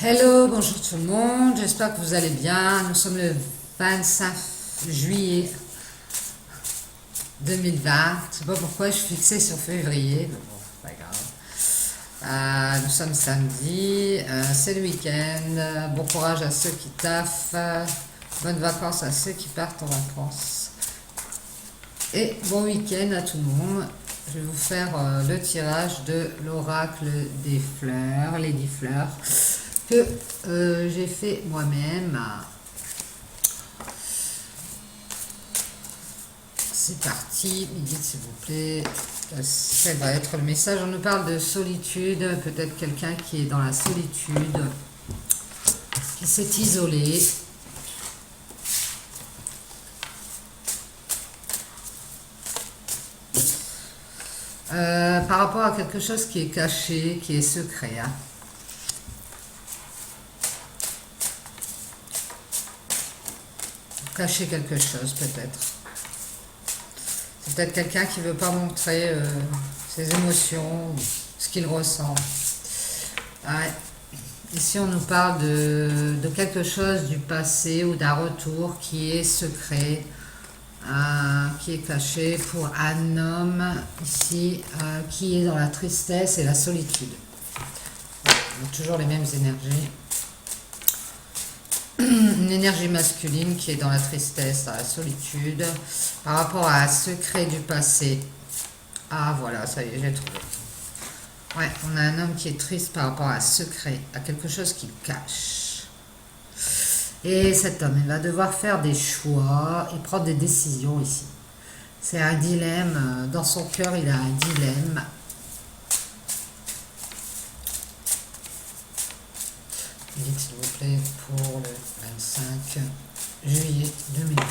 Hello, bonjour tout le monde, j'espère que vous allez bien. Nous sommes le 25 juillet 2020. Je sais pas pourquoi je suis fixée sur février, mais bon, c'est pas grave. Nous sommes samedi, c'est le week-end. Bon courage à ceux qui taffent, bonnes vacances à ceux qui partent en vacances. Et bon week-end à tout le monde. Je vais vous faire le tirage de l'oracle des fleurs, les 10 fleurs que j'ai fait moi-même. C'est parti, dites s'il vous plaît. Ça va être le message. On nous parle de solitude, peut-être quelqu'un qui est dans la solitude, qui s'est isolé. Par rapport à quelque chose qui est caché, qui est secret. Hein. Cacher quelque chose peut-être. C'est peut-être quelqu'un qui ne veut pas montrer ses émotions, ce qu'il ressent. Ouais. Ici on nous parle de quelque chose du passé ou d'un retour qui est secret, qui est caché pour un homme ici qui est dans la tristesse et la solitude. Donc, toujours les mêmes énergies. Une énergie masculine qui est dans la tristesse, dans la solitude, par rapport à un secret du passé. Ah voilà, ça y est, j'ai trouvé. Ouais, on a un homme qui est triste par rapport à un secret, à quelque chose qu'il cache. Et cet homme, il va devoir faire des choix et prendre des décisions ici. C'est un dilemme, dans son cœur, il a un dilemme. Dites s'il vous plaît pour le 25 juillet 2020.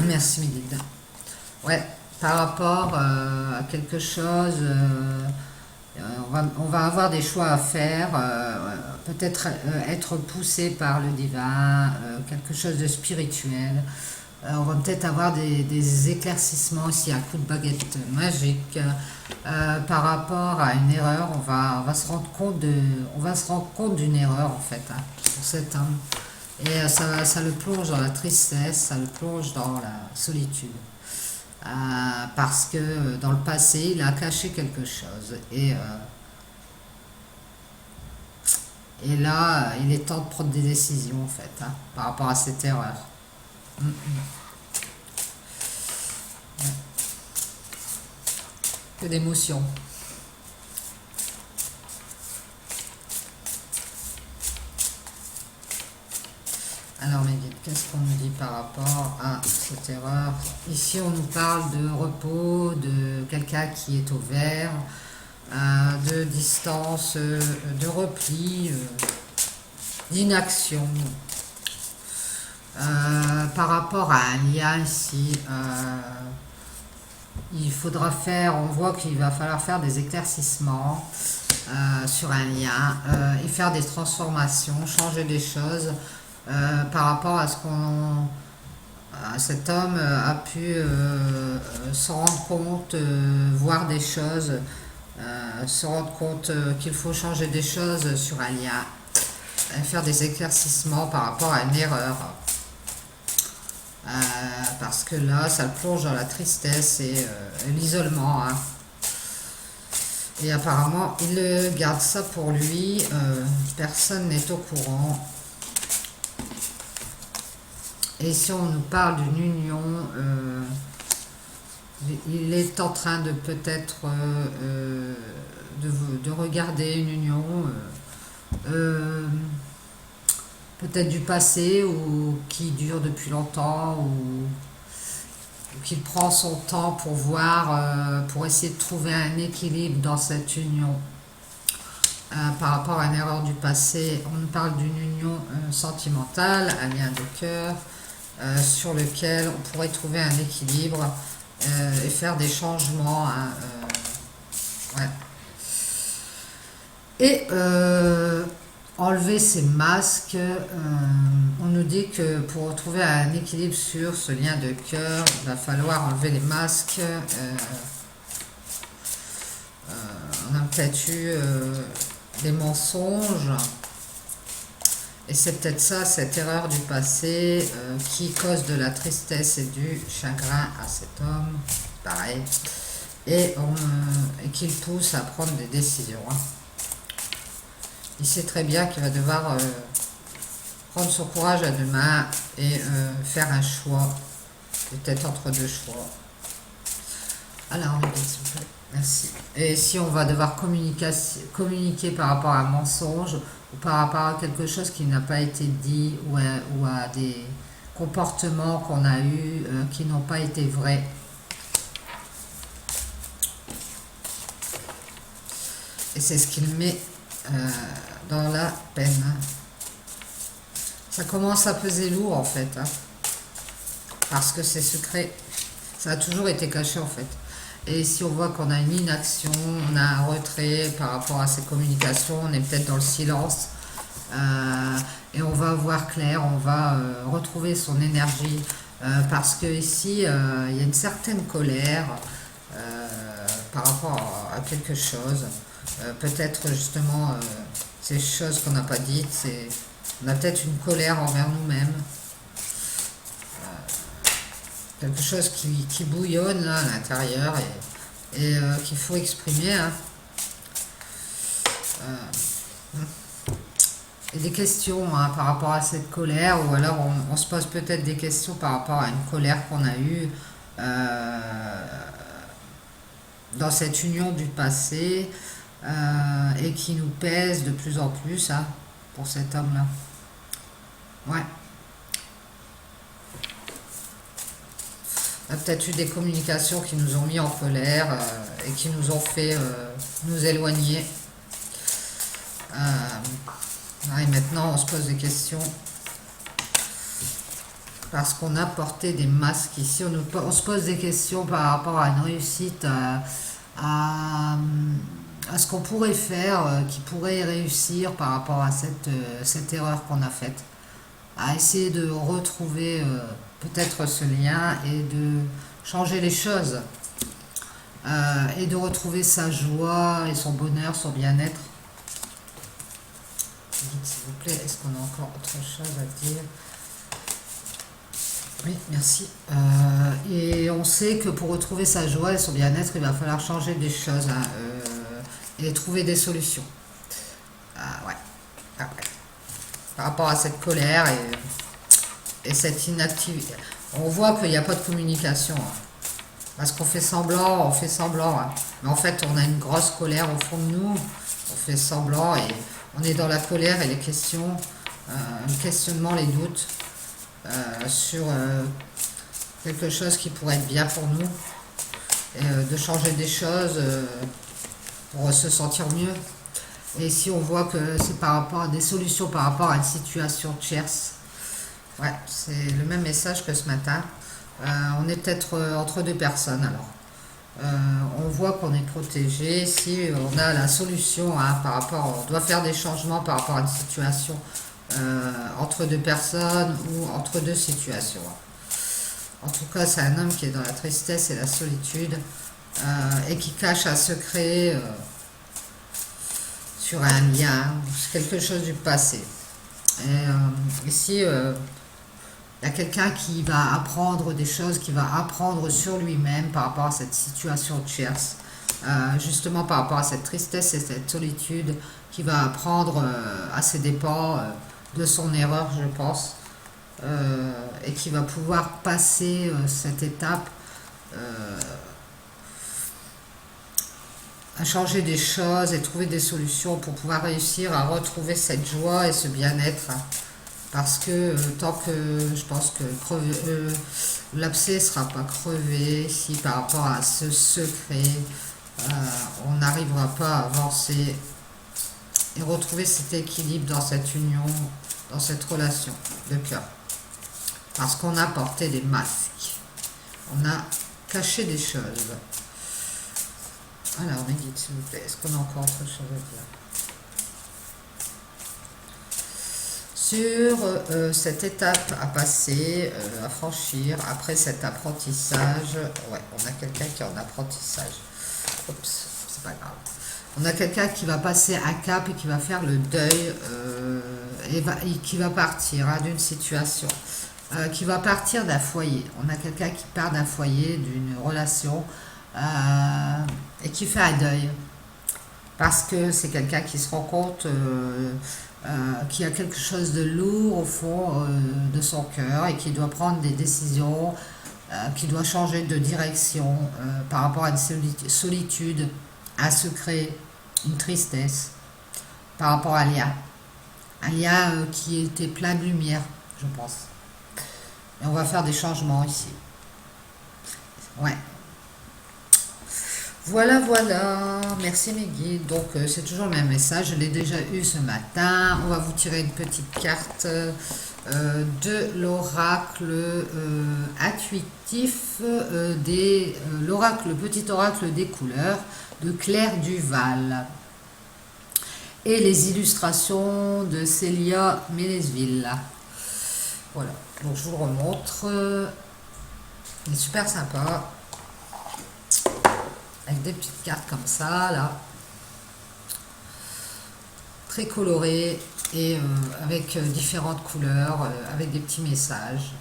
Merci Mélida. Ouais, par rapport à quelque chose, on va avoir des choix à faire, peut-être être poussé par le divin, quelque chose de spirituel. On va peut-être avoir des éclaircissements aussi à coup de baguette magique. Par rapport à une erreur, on va se rendre compte d'une erreur en fait pour cet homme. Et ça le plonge dans la tristesse, ça le plonge dans la solitude. Parce que dans le passé, il a caché quelque chose. Et là, il est temps de prendre des décisions en fait, par rapport à cette erreur. Que d'émotions. Alors, mais qu'est-ce qu'on nous dit par rapport à cette erreur? Ici, on nous parle de repos, de quelqu'un qui est au vert, de distance, de repli, d'inaction. Par rapport à un lien ici, il faudra faire, on voit qu'il va falloir faire des éclaircissements sur un lien et faire des transformations, changer des choses par rapport à ce qu'on cet homme a pu se rendre compte, voir des choses, se rendre compte qu'il faut changer des choses sur un lien, faire des éclaircissements par rapport à une erreur. Parce que là, ça le plonge dans la tristesse et l'isolement. Hein. Et apparemment, il garde ça pour lui. Personne n'est au courant. Et si on nous parle d'une union, il est en train de peut-être de regarder une union. Peut-être du passé ou qui dure depuis longtemps ou qu'il prend son temps pour voir, pour essayer de trouver un équilibre dans cette union. Par rapport à une erreur du passé, on nous parle d'une union sentimentale, un lien de cœur, sur lequel on pourrait trouver un équilibre et faire des changements. Hein, ouais. Et enlever ces masques, on nous dit que pour retrouver un équilibre sur ce lien de cœur, il va falloir enlever les masques. On a peut-être eu des mensonges. Et c'est peut-être ça, cette erreur du passé qui cause de la tristesse et du chagrin à cet homme. Pareil. Et qui le pousse à prendre des décisions. Hein. Il sait très bien qu'il va devoir prendre son courage à deux mains et faire un choix. Peut-être entre deux choix. Alors, on dit, s'il vous plaît. Merci. Et si on va devoir communiquer par rapport à un mensonge ou par rapport à quelque chose qui n'a pas été dit ou à des comportements qu'on a eus qui n'ont pas été vrais. Et c'est ce qu'il met dans la peine. Ça commence à peser lourd en fait. Hein, parce que c'est secret. Ça a toujours été caché en fait. Et si on voit qu'on a une inaction, on a un retrait par rapport à ces communications, on est peut-être dans le silence. Et on va voir clair, on va retrouver son énergie. Parce que ici, il y a une certaine colère par rapport à quelque chose. Peut-être justement ces choses qu'on n'a pas dites. On a peut-être une colère envers nous-mêmes. Quelque chose qui bouillonne là, à l'intérieur et qu'il faut exprimer. Hein. Et des questions hein, par rapport à cette colère, ou alors on se pose peut-être des questions par rapport à une colère qu'on a eue dans cette union du passé et qui nous pèse de plus en plus hein, pour cet homme-là. Ouais. On a peut-être eu des communications qui nous ont mis en colère et qui nous ont fait nous éloigner. Et maintenant, on se pose des questions parce qu'on a porté des masques ici. On se pose des questions par rapport à une réussite, à ce qu'on pourrait faire, qui pourrait réussir par rapport à cette erreur qu'on a faite. À essayer de retrouver peut-être ce lien et de changer les choses et de retrouver sa joie et son bonheur, son bien-être. Dites s'il vous plaît, est-ce qu'on a encore autre chose à dire? Oui, merci. Et on sait que pour retrouver sa joie et son bien-être, il va falloir changer des choses hein, et trouver des solutions. Ouais. Par rapport à cette colère et cette inactivité. On voit qu'il n'y a pas de communication. Hein. Parce qu'on fait semblant, hein. Mais en fait, on a une grosse colère au fond de nous. On fait semblant et on est dans la colère et les questions, le questionnement, les doutes sur quelque chose qui pourrait être bien pour nous. Et de changer des choses pour se sentir mieux. Et si on voit que c'est par rapport à des solutions, par rapport à une situation tierce, ouais, c'est le même message que ce matin. On est peut-être entre deux personnes alors. On voit qu'on est protégé si on a la solution hein, par rapport, on doit faire des changements par rapport à une situation entre deux personnes ou entre deux situations. En tout cas, c'est un homme qui est dans la tristesse et la solitude et qui cache un secret sur un lien, quelque chose du passé. Et ici, il y a quelqu'un qui va apprendre des choses, qui va apprendre sur lui-même par rapport à cette situation tierce, justement par rapport à cette tristesse et cette solitude, qui va apprendre à ses dépens de son erreur, je pense, et qui va pouvoir passer cette étape à changer des choses et trouver des solutions pour pouvoir réussir à retrouver cette joie et ce bien-être. Parce que tant que je pense que l'abcès ne sera pas crevé, si par rapport à ce secret, on n'arrivera pas à avancer et retrouver cet équilibre dans cette union, dans cette relation de cœur. Parce qu'on a porté des masques, on a caché des choses. Alors, médite s'il vous plaît, est-ce qu'on a encore autre chose à dire? Sur cette étape à passer, à franchir, après cet apprentissage, ouais, on a quelqu'un qui est en apprentissage. Oups, c'est pas grave. On a quelqu'un qui va passer un cap et qui va faire le deuil et qui va partir d'une situation, qui va partir d'un foyer. On a quelqu'un qui part d'un foyer, d'une relation et qui fait un deuil. Parce que c'est quelqu'un qui se rend compte qu'il y a quelque chose de lourd au fond de son cœur et qui doit prendre des décisions, qui doit changer de direction par rapport à une solitude, un secret, une tristesse, par rapport à Lia. Un lien qui était plein de lumière, je pense. Et on va faire des changements ici. Ouais. Voilà, voilà. Merci mes guides. Donc, c'est toujours le même message. Je l'ai déjà eu ce matin. On va vous tirer une petite carte de l'oracle intuitif, l'oracle, le petit oracle des couleurs de Claire Duval. Et les illustrations de Célia Ménesville. Voilà, donc je vous le remontre. Il est super sympa. Avec des petites cartes comme ça, là. Très colorées et avec différentes couleurs, avec des petits messages.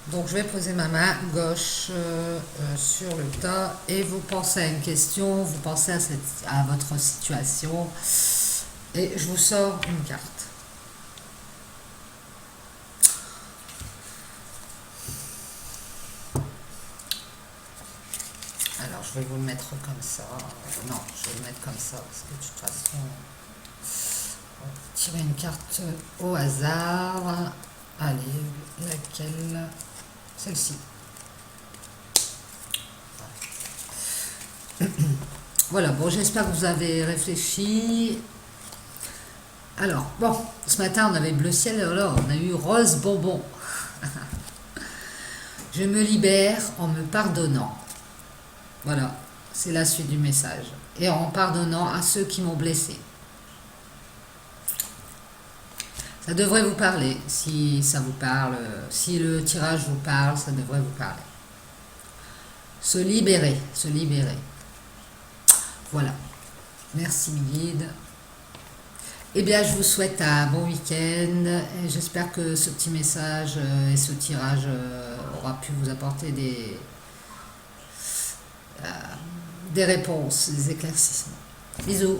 Donc je vais poser ma main gauche sur le tas et vous pensez à une question, vous pensez à votre situation et je vous sors une carte. Alors je vais vous le mettre comme ça. Non, je vais le mettre comme ça parce que de toute façon, on va tirer une carte au hasard. Allez, laquelle? Celle-ci. Voilà, bon, j'espère que vous avez réfléchi. Alors, bon, ce matin, on avait bleu ciel, et alors, on a eu rose bonbon. Je me libère en me pardonnant. Voilà, c'est la suite du message. Et en pardonnant à ceux qui m'ont blessé. Ça devrait vous parler, si ça vous parle, si le tirage vous parle, ça devrait vous parler. Se libérer, se libérer. Voilà. Merci mes guides. Eh bien, je vous souhaite un bon week-end. J'espère que ce petit message et ce tirage aura pu vous apporter des réponses, des éclaircissements. Bisous.